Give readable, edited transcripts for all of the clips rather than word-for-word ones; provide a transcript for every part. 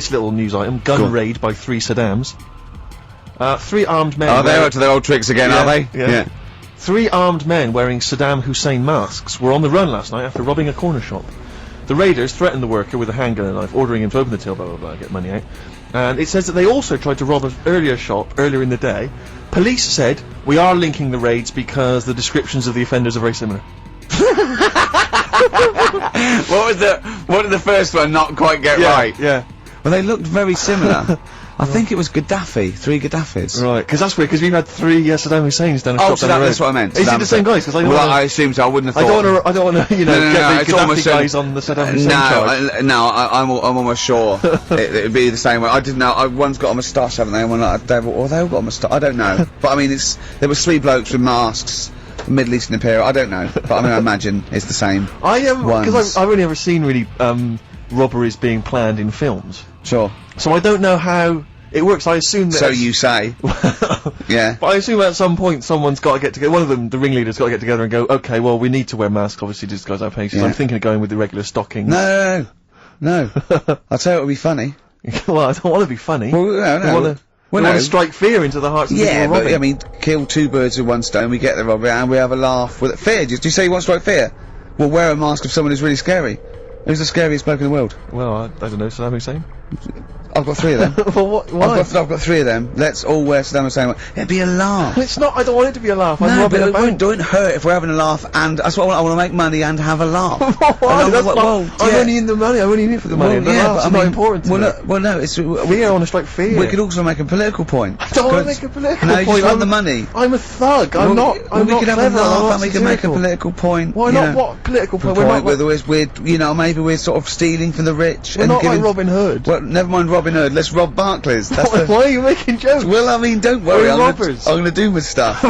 nice little news item. Gun raid by 3 Saddams. 3 armed men... Oh, they're up to their old tricks again, are they? Yeah. 3 armed men wearing Saddam Hussein masks were on the run last night after robbing a corner shop. The raiders threatened the worker with a handgun and knife, ordering him to open the till, blah blah blah, get money out. And it says that they also tried to rob an earlier shop earlier in the day. Police said, we are linking the raids because the descriptions of the offenders are very similar. What did the first one not quite get right? Yeah. Well, they looked very similar. I think it was Gaddafi, 3 Gaddafis. Right, because that's weird, because we've had 3 Saddam Husseins down a shop so down the road. that's what I meant. Is it the same guys? Because I assume so. I wouldn't have thought. I don't want to, you know, get the Gaddafi guys on the Saddam Hussein charge. I'm almost sure it'd be the same way. I didn't know. One's got a moustache, haven't they? And one like they all got a moustache. I don't know. But I mean, there was 3 blokes with masks, Middle Eastern appearance. I don't know, but I mean, I imagine it's the same. Because I've only ever seen really robberies being planned in films. Sure. So I don't know how it works. I assume that. So you say. Yeah. But I assume at some point someone's got to get together. One of them, the ringleader's got to get together and go, okay, well, we need to wear masks, obviously, to disguise our faces. Yeah. I'm thinking of going with the regular stockings. No. I'll tell you it would be funny. Well, I don't want to be funny. Well, no. We want to strike fear into the hearts of people who are robbing. But I mean, kill 2 birds with 1 stone. We get the robbery and we have a laugh with it. Fear? Do you say you want to strike fear? Well, wear a mask of someone who's really scary. Who's the scariest bloke in the world? Well, I don't know. Saddam Hussein. I've got 3 of them. Well, why? I've got 3 of them. Let's all wear Saddam Hussein. It'd be a laugh. It's not. I don't want it to be a laugh. I'm No, robbing a bank. don't hurt if we're having a laugh. And that's what I want to make money and have a laugh. Why? I'm only in the money. I'm only in it for the money. The laugh's not important to me. Well, no, it's fear. I want to strike fear. We could also make a political point. I don't want to make a political point. No, you want the money. I'm a thug. I'm not. We could have a laugh and we could make a political point. Why not? What political point? Maybe we're sort of stealing from the rich. We're not like Robin Hood. Well, never mind Robin Hood. Let's rob Barclays. Why are you making jokes? Well, I mean, don't worry. I'm gonna do my stuff.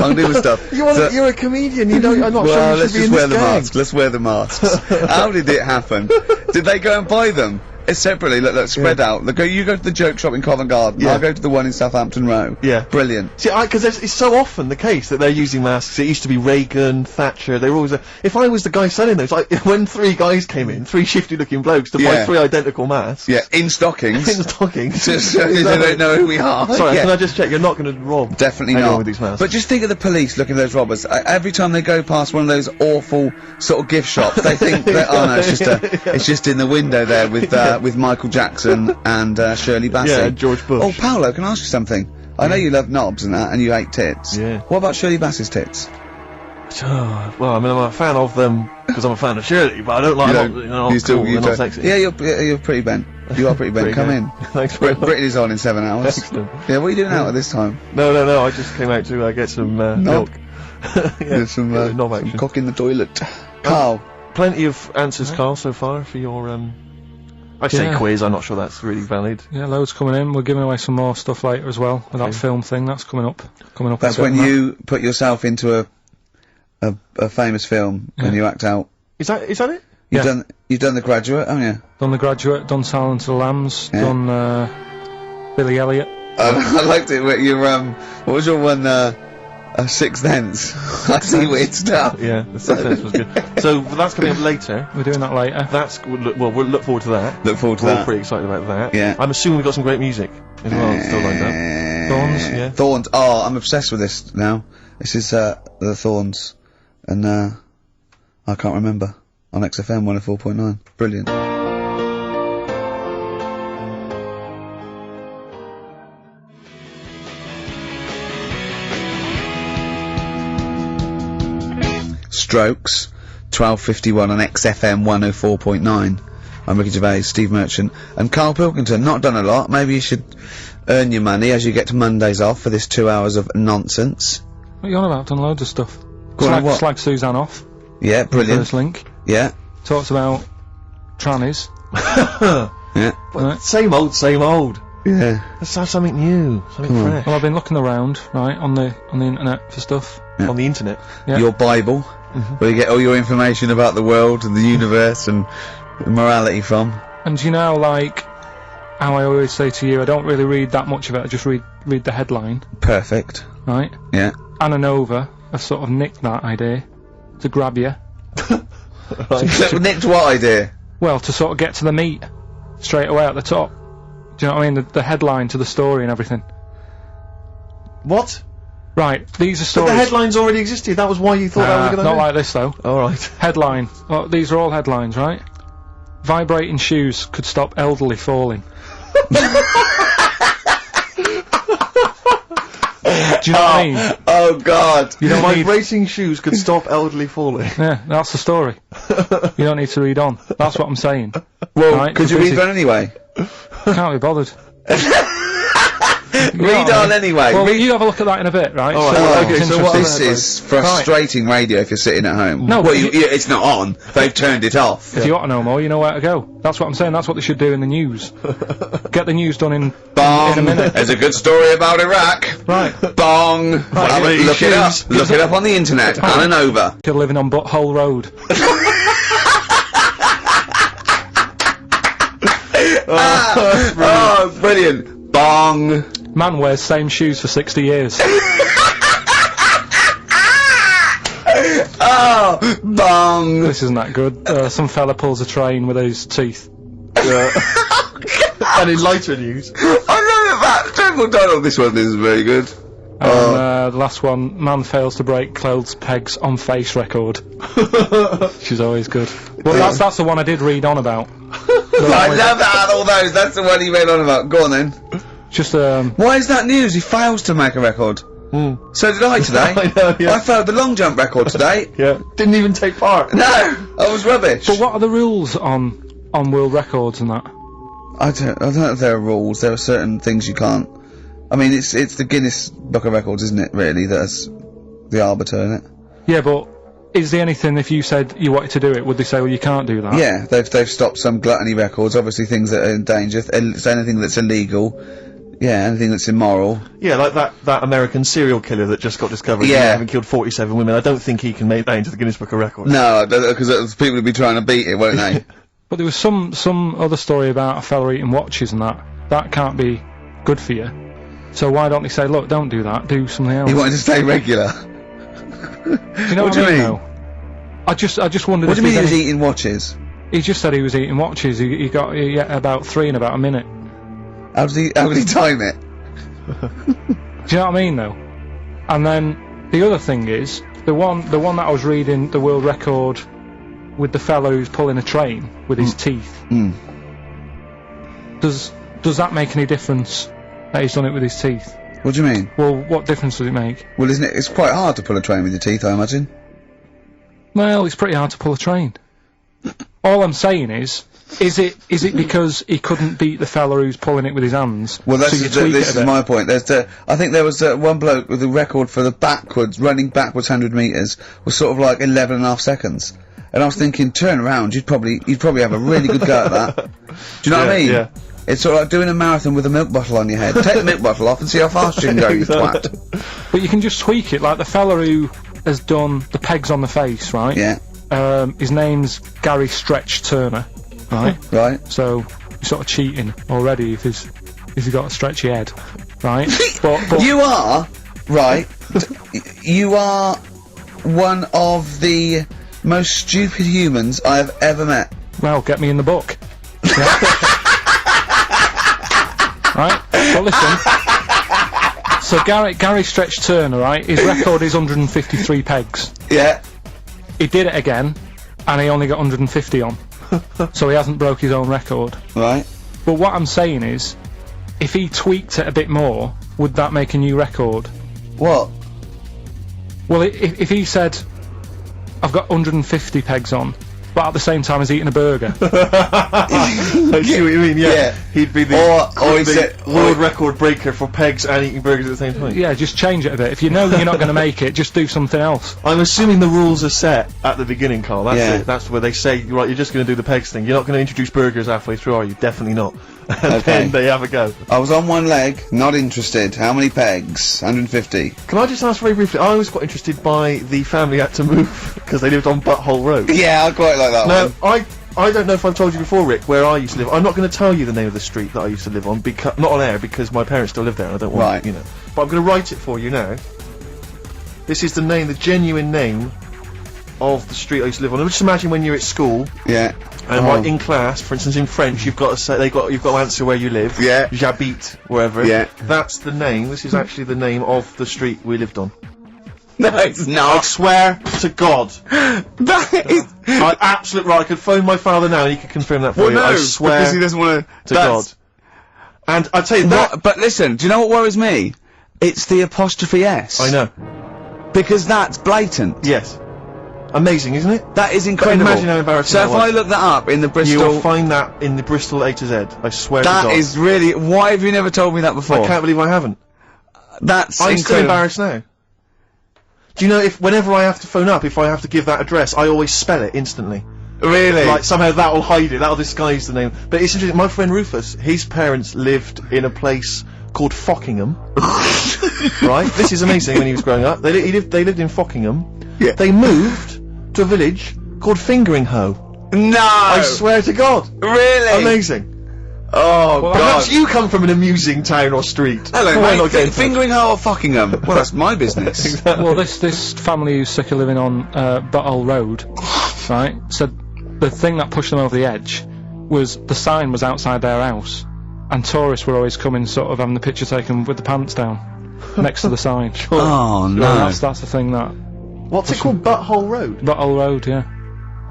You're a comedian. I'm not sure you should be in this gang. Let's wear the masks. How did it happen? Did they go and buy them? Separately, look, spread out. You go to the joke shop in Covent Garden. I'll go to the one in Southampton Row. Yeah. Brilliant. See, because it's so often the case that they're using masks. It used to be Reagan, Thatcher. They were always. If I was the guy selling those, like when 3 guys came in, 3 shifty-looking blokes to buy 3 identical masks. Yeah, in stockings. In stockings. Just so they don't know who we are. Sorry, can I just check? You're not going to rob? Definitely anyone not. With these masks. But just think of the police looking at those robbers. Every time they go past one of those awful sort of gift shops, they think that it's just in the window there with Michael Jackson and Shirley Bassey. Yeah, George Bush. Oh, Paolo, can I ask you something? I know you love knobs and that, and you hate tits. Yeah. What about Shirley Bassey's tits? Well, I mean, I'm a fan of them because I'm a fan of Shirley, but I don't like them. They're not sexy. Yeah, you're pretty bent. You are pretty bent. Come in. Thanks very much. Brittany's on in 7 hours. Excellent. Yeah, what are you doing out at this time? No, I just came out to get some milk. There's some cock in the toilet. Carl. Plenty of answers, Carl, so far for your I say quiz, I'm not sure that's really valid. Yeah, loads coming in. We're giving away some more stuff later as well with that film thing. That's coming up. That's when you put yourself into a famous film and you act out. Is that it? You've done The Graduate, haven't you? Done The Graduate, done Silence of the Lambs, done Billy Elliot. I liked it. What was your one? Sixth Sense. I see weird stuff. Yeah, the Sixth Sense was good. So that's coming up later. We're doing that later. We'll look forward to that. We're all pretty excited about that. Yeah. I'm assuming we've got some great music as well. Still lined up. Thorns. Yeah. Thorns. Oh, I'm obsessed with this now. This is the Thorns, and I can't remember on XFM 104.9. Brilliant. Strokes, 12:51 on XFM 104.9. I'm Ricky Gervais, Steve Merchant, and Carl Pilkington. Not done a lot. Maybe you should earn your money as you get to Mondays off for this 2 hours of nonsense. What are you on about? Done loads of stuff. Slag Suzanne off. Yeah, brilliant. First link. Yeah. Talks about trannies. Yeah. Right. Same old. Yeah. Let's have something new, something fresh. Well, I've been looking around, right, on the internet for stuff. Yeah. On the internet? Yeah. Your Bible, where you get all your information about the world and the universe and morality from. And you know, like, how I always say to you, I don't really read that much of it, I just read the headline. Perfect. Right? Yeah. Anna Nova have sort of nicked that idea to grab you. Nicked what idea? Well, to sort of get to the meat straight away at the top. Do you know what I mean? The headline to the story and everything. What? Right, these are But stories. the headlines already existed. That was why you thought that was a good not idea. like this though. Alright. Headline. Oh, these are all headlines, right? Vibrating shoes could stop elderly falling. Do you know what I mean? Oh God! You don't need. Vibrating shoes could stop elderly falling. Yeah, that's the story. You don't need to read on. That's what I'm saying. Well, Right, could you because read on anyway? Can't be bothered. Read on anyway. Well, Read you have a look at that in a bit, right? Alright, So, okay, it's so what interesting. This is frustrating radio if you're sitting at home. No, well, but it's not on. They've turned it off. If you want to know more, you know where to go. That's what I'm saying. That's what they should do in the news. Get the news done in Bong. a minute. There's a good story about Iraq. Right. Bong. Have a- look it up. Shoes. Look it up on the internet. On and over. You're living on Butthole Road. Oh, brilliant. Bong. Man wears same shoes for 60 years. Oh, bong. This isn't that good. Some fella pulls a train with his teeth. And in lighter news. I know that. Triple Donald. This one is very good. And the last one, man fails to break clothes pegs on face record. She's always good. Well, that's the one I did read on about. I love that out of all those. That's the one he read on about. Go on then. Just Why is that news? He fails to make a record. So did I today. I know, yeah. I failed the long jump record today. Yeah. Didn't even take part. No, I was rubbish. But what are the rules on world records and that? I don't know if there are rules. There are certain things you can't. I mean, it's the Guinness Book of Records, isn't it? Really, that's the arbiter, isn't it? Yeah, but is there anything if you said you wanted to do it, would they say, well, you can't do that? Yeah, they've stopped some gluttony records. Obviously, things that are in danger. It's anything that's illegal. Yeah, anything that's immoral. Yeah, like that American serial killer that just got discovered. Yeah. Having killed 47 women. I don't think he can make that into the Guinness Book of Records. No, because people would be trying to beat it, won't they? But there was some other story about a fella eating watches and that. That can't be good for you. So why don't they say, look, don't do that, do something else? He wanted to stay regular. Do you know what what do you I mean? mean? Though? I just wondered What do if you mean he was there's any- eating watches? He just said he was eating watches. He got about 3 in about a minute. How did he time it? Do you know what I mean, though? And then the other thing is the one that I was reading, the world record with the fellow who's pulling a train with his teeth. Does that make any difference that he's done it with his teeth? What do you mean? Well, what difference does it make? Well, isn't it? It's quite hard to pull a train with your teeth, I imagine. Well, it's pretty hard to pull a train. All I'm saying is it because he couldn't beat the fella who's pulling it with his hands? Well, so you tweak this it a is bit? my point. I think there was one bloke with a record for the running backwards 100 metres was sort of like 11.5 seconds. And I was thinking, turn around, you'd probably have a really good go at that. Do you know what I mean? Yeah. It's sort of like doing a marathon with a milk bottle on your head. Take the milk bottle off and see how fast you can go, you twat. But you can just tweak it, like the fella who has done the pegs on the face, right? Yeah. His name's Gary Stretch Turner, right? Right. So you're sort of cheating already if he's got a stretchy head, right? but You are, right, you are one of the most stupid humans I have ever met. well, get me in the book. Yeah. Right? Well, listen. So Gary Stretch Turner, right? His record is 153 pegs. Yeah. He did it again, and he only got 150 on. So he hasn't broke his own record. Right. But what I'm saying is, if he tweaked it a bit more, would that make a new record? What? Well, if he said, I've got 150 pegs on, but at the same time as eating a burger. I see what you mean, yeah. Yeah. He'd be Or he said- world record breaker for pegs and eating burgers at the same time. Yeah, just change it a bit. If you know you're not going to make it, just do something else. I'm assuming the rules are set at the beginning, Carl. That's Yeah. it. That's where they say, right, you're just going to do the pegs thing. You're not going to introduce burgers halfway through, are you? Definitely not. And Okay. then they have a go. I was on one leg, not interested. How many pegs? 150. Can I just ask very briefly, I was quite interested by the family had to move because they lived on Butthole Road. Yeah, I quite like that Now, one. I don't know if I've told you before, Rick, where I used to live. I'm not going to tell you the name of the street that I used to live on, not on air, because my parents still live there and I don't want, Right. you know. But I'm going to write it for you now. This is the genuine name of the street I used to live on. Just imagine when you're at school Yeah. and right in class, for instance, in French, you've got to say you've got to answer where you live. Yeah. J'habite wherever. Yeah. That's the name. This is actually the name of the street we lived on. No, it's I not. swear to God. That is. I absolutely right. I could phone my father now and he could confirm that for Well, you. no, I swear because he doesn't want to God. And I tell you that. But listen, do you know what worries me? It's the apostrophe S. I know. Because that's blatant. Yes. Amazing, isn't it? That is incredible. imagine how embarrassing So that if was. I look that up in the Bristol, You'll find that in the Bristol A to Z. I swear to God. that is really. Why have you never told me that before? I can't believe I haven't. That's I'm still incredible. embarrassed now. Do you know if whenever I have to phone up, if I have to give that address, I always spell it instantly. Really? Like somehow that'll hide it, that'll disguise the name. But it's interesting. My friend Rufus, his parents lived in a place called Fockingham. Right? This is amazing. When he was growing up, they lived in Fockingham. Yeah. They moved to a village called Fingeringhoe. No. I swear to God. Really? Amazing. Oh Well, God. Perhaps you come from an amusing town or street. Hello, Why mate. not get in touch? Fingering Hole or Fockingham? Well, that's my business. Exactly. Well, this family who's sick of living on Butthole Road, right, said the thing that pushed them over the edge was the sign was outside their house, and tourists were always coming, sort of having the picture taken with the pants down next to the sign. Oh no. That's the thing that What's it called? Butthole Road? Butthole Road, yeah.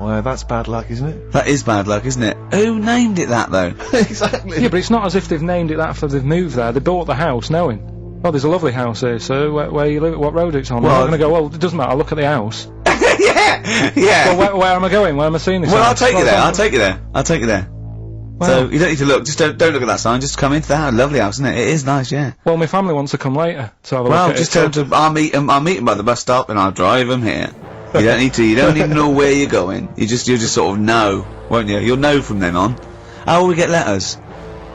Well, that's bad luck, isn't it? That is bad luck, isn't it? Who named it that though? Exactly. Yeah, but it's not as if they've named it that after they've moved there. They bought the house knowing, oh, there's a lovely house here, so where you live, what road it's on. Well, I'm not going to go, well, it doesn't matter, I'll look at the house. Yeah. Yeah. Well, where am I going? Where am I seeing this Well, I'll house? take you Well, there. it's I'll not- take you there. I'll take you there. Well, So you don't need to look. Just don't look at that sign. Just come into the house. Lovely house, isn't it? It is nice, yeah. well, my family wants to come later to have a Well, look at just it. tell them to. I'll meet them by the bus stop, and I'll drive them here. You don't need to. You don't even know where you're going. You'll just sort of know, won't you? You'll know from then on. How will we get letters?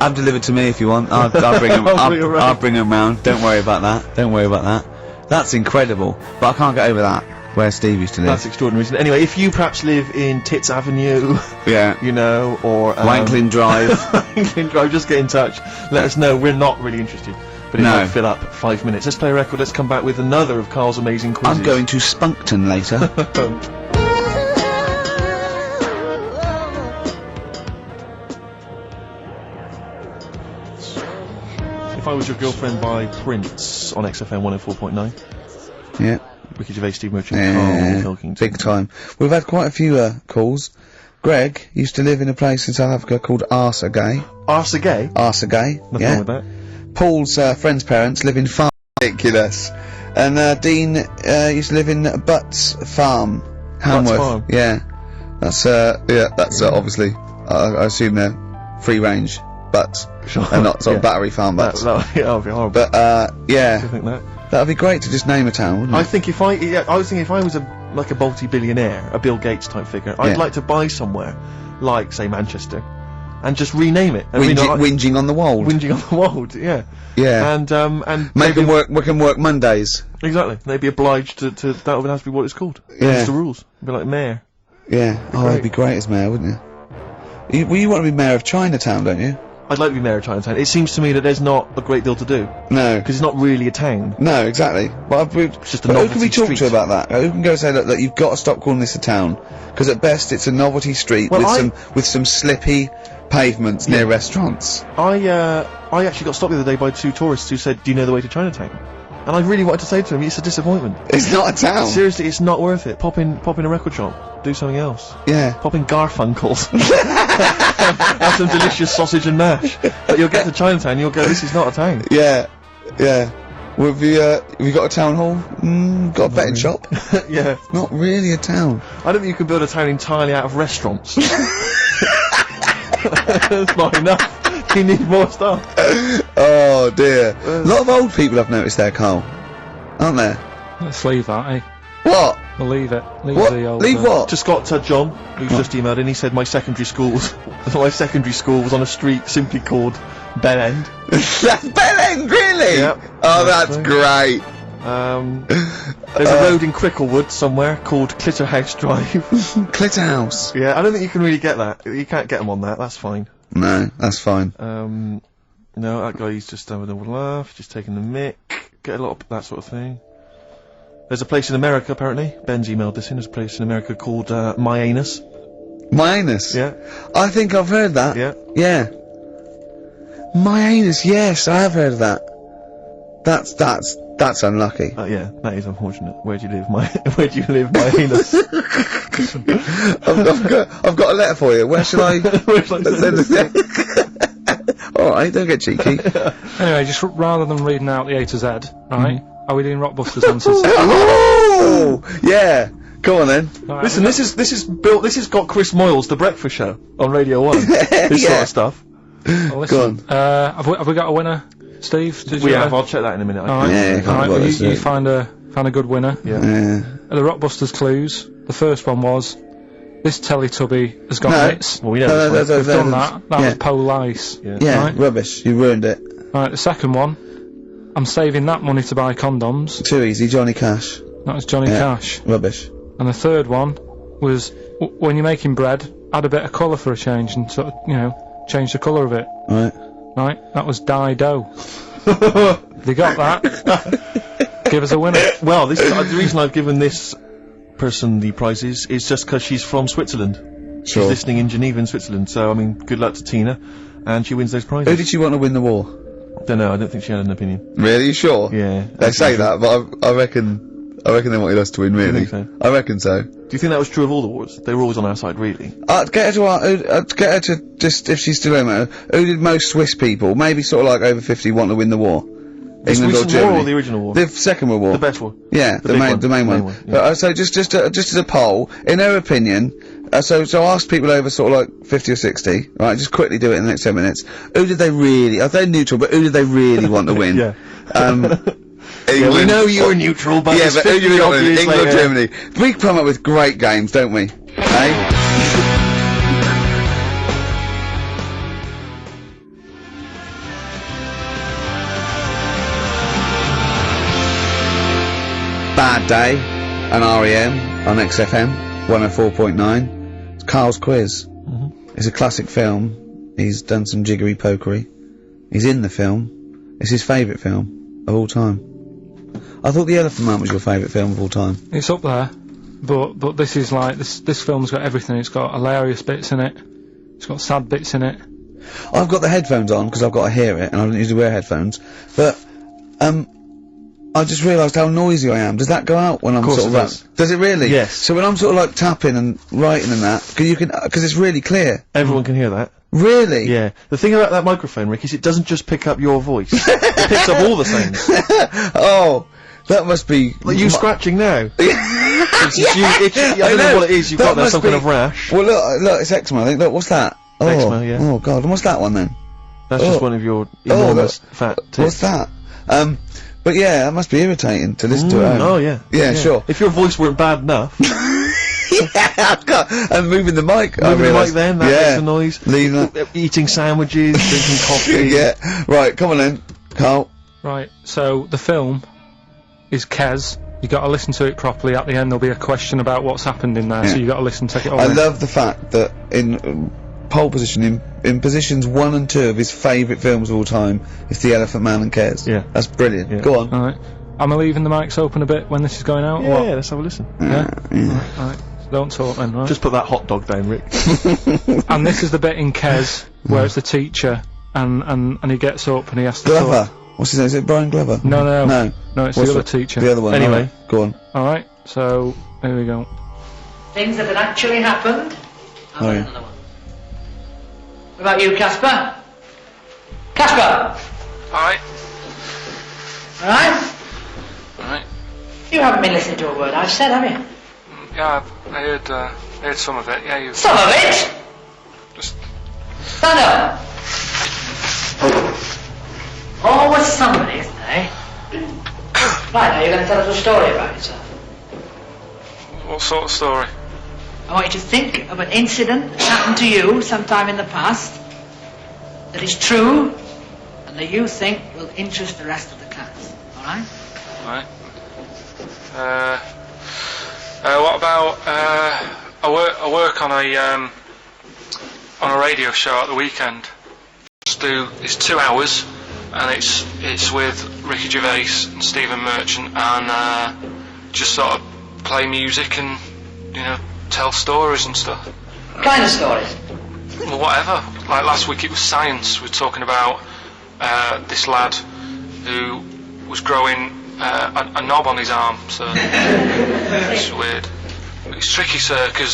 Have them delivered to me if you want. I'll bring them. I'll bring 'em round. I'll bring them round. Don't worry about that. Don't worry about that. That's incredible. But I can't get over that. Where Steve used to live. That's extraordinary, isn't it? Anyway, if you perhaps live in Tits Avenue, Yeah. you know, or Wanklin Drive. Wanklin Drive, just get in touch. Let us know. We're not really interested, but it No. might fill up 5 minutes. Let's play a record. Let's come back with another of Carl's amazing quizzes. I'm going to Spunkton later. If I Was Your Girlfriend by Prince on XFM 104.9. Yeah. Ricky Gervais, Steve Merchant, Carl Pilkington. Big time. We've had quite a few calls. Greg used to live in a place in South Africa called Arsagay. Arsagay? Arsagay, Nothing yeah. wrong with that. Paul's friend's parents live in Farm. Ridiculous. And Dean used to live in Butts Farm, Hamworth. Farm? Yeah. That's obviously, I assume they're free range butts. Sure. And not sort of Yeah. battery farm butts. That would be horrible. But, I yeah. think that. That'd be great to just name a town, wouldn't it? I think I was thinking if I was a multi-billionaire, a Bill Gates type figure, I'd Yeah. like to buy somewhere, like say Manchester, and just rename it. And Whinging on the wold. whinging on the wold, yeah. Yeah. And Make them maybe- we can work Mondays. Exactly. They'd be obliged to that would have to be what it's called. Yeah. That's the rules. It'd be like mayor. Yeah. Oh, that'd be great as mayor, wouldn't you? You want to be mayor of Chinatown, don't you? I'd like to be mayor of Chinatown. It seems to me that there's not a great deal to do No. because it's not really a town. No, exactly. But just a who can novelty we talk street. to about that? Who can go say, look, you've got to stop calling this a town, because at best it's a novelty street Well, with some slippy pavements near restaurants. I actually got stopped the other day by two tourists who said, "Do you know the way to Chinatown?" And I really wanted to say to them, "It's a disappointment. It's not a town. Seriously, it's not worth it. Pop in a record shop. Do something else. Yeah. Pop in Garfunkel's. Have some delicious sausage and mash. But you'll get to Chinatown, you'll go, this is not a town. Yeah. Yeah. Well, have you got a town hall? Got a betting shop? Yeah. Not really a town. I don't think you can build a town entirely out of restaurants. That's not enough. You need more stuff. Oh dear. A lot of old people I've noticed there, Carl. Aren't there? Let's leave that, eh? What? We'll leave it. Leave What? the old... Leave what? Just got John, who's just emailed in. He said my secondary school was on a street simply called Bell End. That's Bell End, really? Yep. Oh, that's Exactly. great. There's a road in Cricklewood somewhere called Clitterhouse Drive. Clitterhouse. Yeah, I don't think you can really get that. You can't get them on that. That's fine. No, that's fine. No, that guy's just having a laugh, just taking the mick, get a lot of that sort of thing. There's a place in America, apparently. Ben's emailed this in. There's a place in America called My Anus. My anus? Yeah. I think I've heard that. Yeah. Yeah. My anus, yes, I have heard of that. That's unlucky. Yeah, that is unfortunate. Where do you live, my anus? I've got a letter for you. Where should I Where shall I send it? Alright, don't get cheeky. Anyway, just rather than reading out the A to Z, right? Are we doing Rockbusters answers? Oh, yeah. Go on then. Right, Listen, this has got Chris Moyles, The Breakfast Show, on Radio 1. This sort of stuff. well, listen, have we got a winner, Steve? We have, I'll check that in a minute. Alright, Yeah, can't alright, bother, well, so- you find a good winner. Yeah. Yeah. The Rockbusters clues. The first one was, this Teletubby has got No. mitts. Well, we know this one. We've done that. That yeah. was Pole Ice. Yeah. Yeah, Right. rubbish. You ruined it. Right, the second one, I'm saving that money to buy condoms. Too easy, Johnny Cash. That was Johnny Yeah. Cash. Rubbish. And the third one was, when you're making bread, add a bit of colour for a change and sort of, change the colour of it. Right. Right? That was Dido. They got that. Give us a winner. Well, this the reason I've given this person the prizes is just because she's from Switzerland. Sure. She's listening in Geneva in Switzerland, so, I mean, good luck to Tina, and she wins those prizes. Who did she want to win the war? Don't know, I don't think she had an opinion. Really? You sure? Yeah. They say that, but I reckon they wanted us to win, really. think so? I reckon so. Do you think that was true of all the wars? They were always on our side, really. I'd get her to just, if she's still home, who did most Swiss people, maybe sort of like over 50, want to win the war? This England or recent war Germany? or the original war? The Second World War. The best war. Yeah, The big one. the main The main one. one, yeah. But, so just as a poll, in her opinion, so I asked people over sort of like 50 or 60, right, just quickly do it in the next 10 minutes. Who did they really, they're neutral, but who did they really want to win? Yeah. England, we know you're neutral, but yeah, it's but who do you 50 want to odd win? years England or later. Germany? We come up with great games, don't we? Eh? Bad Day and REM on XFM 104.9. It's Carl's Quiz. It's a classic film. He's done some jiggery pokery. He's in the film. It's his favourite film of all time. I thought The Elephant Man was your favourite film of all time. It's up there, but this is like, this film's got everything. It's got hilarious bits in it. It's got sad bits in it. I've got the headphones on because I've got to hear it and I don't usually wear headphones. But, I just realised how noisy I am. Does that go out when I'm course sort of it like... does. Does it really? Yes. So when I'm sort of like tapping and writing and that, because it's really clear. Everyone can hear that. Really? Yeah. The thing about that microphone, Rick, is it doesn't just pick up your voice. It picks up all the sounds. Oh, that must be... Like you scratching now. I don't know what it is you've That got there, must some kind be- of rash. Well, look, it's eczema, I think. Look, what's that? Oh, Eczema, yeah. Oh, God, and what's that one then? That's Oh. just one of your enormous fat tits. What's that? But yeah, that must be irritating to listen to it. Oh, yeah. Yeah, sure. If your voice weren't bad enough, Yeah, and moving the mic. I moving the realised. mic then, that makes a noise. Leaving that. Eating sandwiches, drinking coffee. Yeah. Right, come on then, Carl. Right, so the film is Kez. You got to listen to it properly. At the end, there'll be a question about what's happened in there, so you got to listen, take it all I in. love the fact that in pole position, in positions 1 and 2 of his favourite films of all time, it's The Elephant Man and Kez. Yeah. That's brilliant. Yeah. Go on. All right. Am I leaving the mics open a bit when this is going out? or what? Yeah, let's have a listen. Yeah. All right. So don't talk then, right? Just put that hot dog down, Rick. And this is the bit in Kez where it's the teacher, and he gets up and he has to Glover. talk. What's his name? Is it Brian Glover? No, No. it's What's the other teacher. The other one. Anyway. Right, go on. All right. So here we go. Things that had actually happened. I've got yeah. another one. What about you, Casper? Casper! All right. Alright? All right. You haven't been listening to a word I've said, have you? Yeah, I heard some of it. Yeah, you Some of it! just. Stand up! Always somebody, isn't there, eh? Right, now you're going to tell us a story about yourself. What sort of story? I want you to think of an incident that happened to you sometime in the past that is true and that you think will interest the rest of the class. Alright? Right. What about I work on a radio show at the weekend. It's 2 hours, and it's with Ricky Gervais and Stephen Merchant and just sort of play music and, you know, tell stories and stuff. What kind of stories? Well, whatever. Like last week it was science. We were talking about this lad who was growing a knob on his arm, so it's weird. It's tricky, sir, because